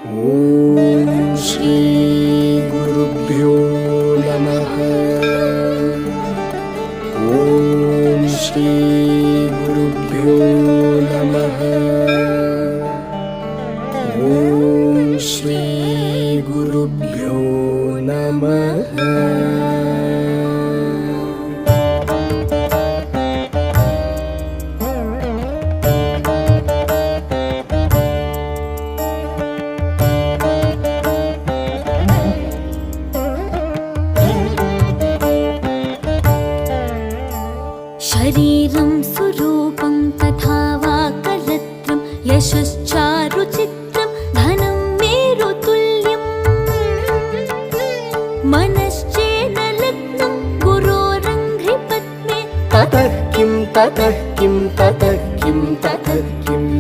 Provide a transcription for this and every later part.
ॐ श्री गुरुभ्यो नमः। ॐ श्री गुरुभ्यो नमः। ॐ श्री गुरुभ्यो नमः। शरीरं सुरूपं तथा वा कलत्रं यशश्चारुचित्रं धनं मेरुतुल्यम् मनश्चेन लग्नं गुरोरङ्घ्रिपद्मे ततः किं ततः किं ततः किं ततः किम्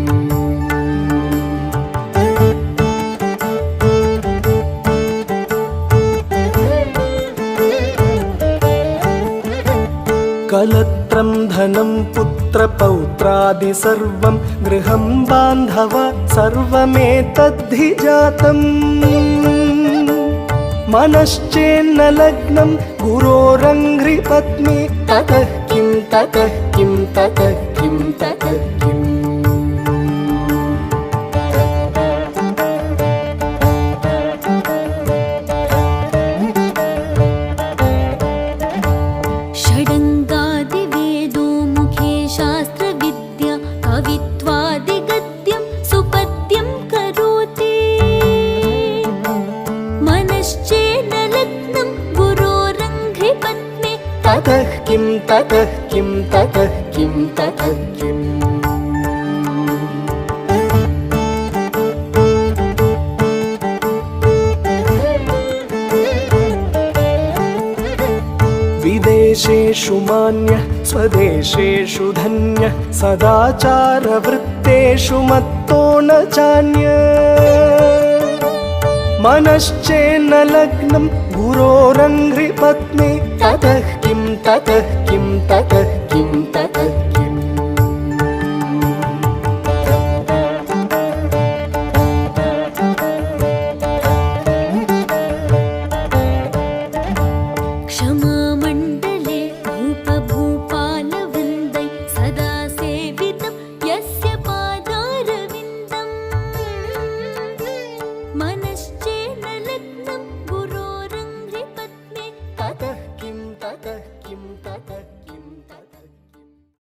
कलत्रं धनं पुत्रपौत्रादि सर्वं गृहं बान्धव सर्वमेतद्धि जातम् मनश्चेन्न लग्नं गुरोरङ्घ्रिपद्मे ततः किं ततः किं ततः किं ततः किम् षडङ्गादिवेदो मुखे शास्त्रविद्या कवित्वादिगद्यं सुपद्यं करोति मनश्चेन लग्नं गुरोरङ्घ्रिपद्मे ततः किं ततः किं ततः किं ततः किम् विदेशेषु मान्यः स्वदेशेषु धन्यः सदाचारवृत्तेषु मत्तो न चान्यः मनश्चेन्न लग्नं गुरोरङ्घ्रिपद्मे ततः किं ततः किं ततः किं ततः